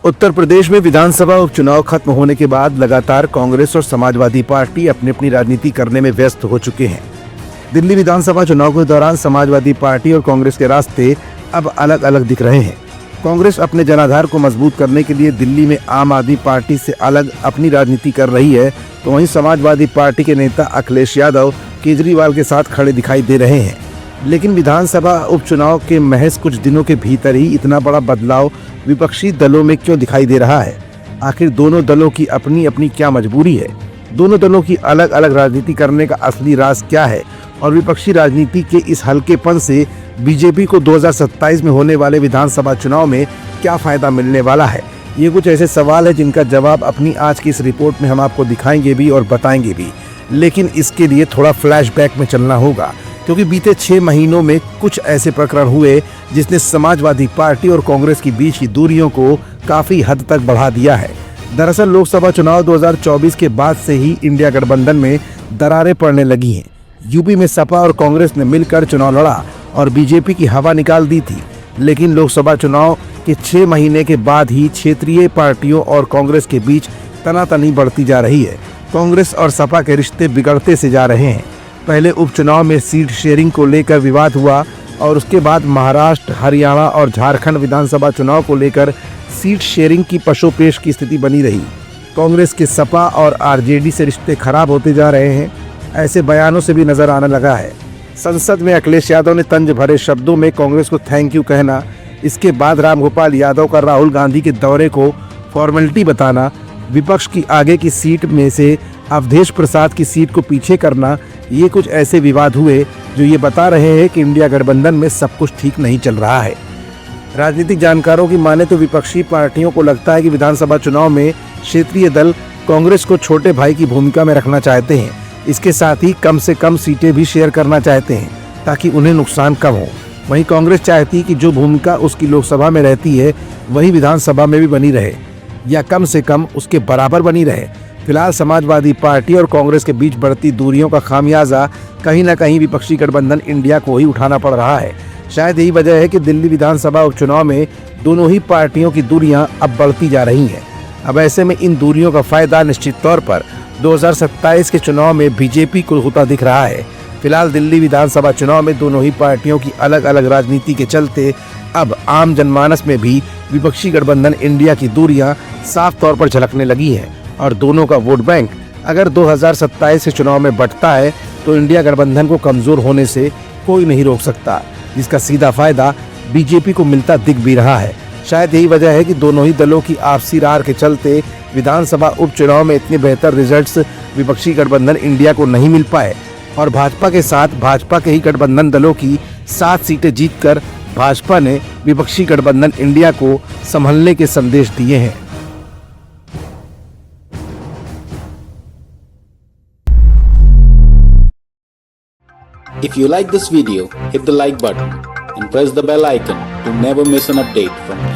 उत्तर प्रदेश में विधानसभा उपचुनाव खत्म होने के बाद लगातार कांग्रेस और समाजवादी पार्टी अपनी अपनी राजनीति करने में व्यस्त हो चुके हैं। दिल्ली विधानसभा चुनाव के दौरान समाजवादी पार्टी और कांग्रेस के रास्ते अब अलग अलग दिख रहे हैं। कांग्रेस अपने जनाधार को मजबूत करने के लिए दिल्ली में आम आदमी पार्टी से अलग अपनी राजनीति कर रही है, तो वहीं समाजवादी पार्टी के नेता अखिलेश यादव केजरीवाल के साथ खड़े दिखाई दे रहे हैं। लेकिन विधानसभा उपचुनाव के महज कुछ दिनों के भीतर ही इतना बड़ा बदलाव विपक्षी दलों में क्यों दिखाई दे रहा है? आखिर दोनों दलों की अपनी अपनी क्या मजबूरी है? दोनों दलों की अलग अलग राजनीति करने का असली राज क्या है? और विपक्षी राजनीति के इस हल्केपन से बीजेपी को 2027 में होने वाले विधानसभा चुनाव में क्या फायदा मिलने वाला है? ये कुछ ऐसे सवाल है जिनका जवाब अपनी आज की इस रिपोर्ट में हम आपको दिखाएंगे भी और बताएंगे भी। लेकिन इसके लिए थोड़ा फ्लैशबैक में चलना होगा, क्योंकि बीते 6 महीनों में कुछ ऐसे प्रकरण हुए जिसने समाजवादी पार्टी और कांग्रेस की बीच की दूरियों को काफी हद तक बढ़ा दिया है। दरअसल लोकसभा चुनाव 2024 के बाद से ही इंडिया गठबंधन में दरारें पड़ने लगी हैं। यूपी में सपा और कांग्रेस ने मिलकर चुनाव लड़ा और बीजेपी की हवा निकाल दी थी। लेकिन लोकसभा चुनाव के 6 महीने के बाद ही क्षेत्रीय पार्टियों और कांग्रेस के बीच तनातनी बढ़ती जा रही है। कांग्रेस और सपा के रिश्ते बिगड़ते से जा रहे हैं। पहले उपचुनाव में सीट शेयरिंग को लेकर विवाद हुआ और उसके बाद महाराष्ट्र, हरियाणा और झारखंड विधानसभा चुनाव को लेकर सीट शेयरिंग की पशोपेश की स्थिति बनी रही। कांग्रेस के सपा और आरजेडी से रिश्ते खराब होते जा रहे हैं, ऐसे बयानों से भी नजर आने लगा है। संसद में अखिलेश यादव ने तंज भरे शब्दों में कांग्रेस को थैंक यू कहना, इसके बाद रामगोपाल यादव का राहुल गांधी के दौरे को फॉर्मेलिटी बताना, विपक्ष की आगे की सीट में से अवधेश प्रसाद की सीट को पीछे करना, ये कुछ ऐसे विवाद हुए जो ये बता रहे हैं कि इंडिया गठबंधन में सब कुछ ठीक नहीं चल रहा है। राजनीतिक जानकारों की माने तो विपक्षी पार्टियों को लगता है कि विधानसभा चुनाव में क्षेत्रीय दल कांग्रेस को छोटे भाई की भूमिका में रखना चाहते हैं। इसके साथ ही कम से कम सीटें भी शेयर करना चाहते हैं ताकि उन्हें नुकसान कम हो। वहीं कांग्रेस चाहती है कि जो भूमिका उसकी लोकसभा में रहती है वही विधानसभा में भी बनी रहे, या कम से कम उसके बराबर बनी रहे। फिलहाल समाजवादी पार्टी और कांग्रेस के बीच बढ़ती दूरियों का खामियाजा कहीं न कहीं विपक्षी गठबंधन इंडिया को ही उठाना पड़ रहा है। शायद यही वजह है कि दिल्ली विधानसभा उपचुनाव में दोनों ही पार्टियों की दूरियां अब बढ़ती जा रही हैं। अब ऐसे में इन दूरियों का फायदा निश्चित तौर पर 2027 के चुनाव में बीजेपी को होता दिख रहा है। फिलहाल दिल्ली विधानसभा चुनाव में दोनों ही पार्टियों की अलग अलग राजनीति के चलते अब आम जनमानस में भी विपक्षी गठबंधन इंडिया की दूरियां साफ तौर पर झलकने लगी हैं। और दोनों का वोट बैंक अगर 2027 के चुनाव में बढ़ता है तो इंडिया गठबंधन को कमजोर होने से कोई नहीं रोक सकता, जिसका सीधा फायदा बीजेपी को मिलता दिख भी रहा है। शायद यही वजह है कि दोनों ही दलों की आपसी रार के चलते विधानसभा उपचुनाव में इतने बेहतर रिजल्ट्स विपक्षी गठबंधन इंडिया को नहीं मिल पाए और भाजपा के साथ भाजपा के ही गठबंधन दलों की 7 सीटें जीतकर भाजपा ने विपक्षी गठबंधन इंडिया को संभलने के संदेश दिए हैं। If you like this video, hit the like button and press the bell icon to never miss an update from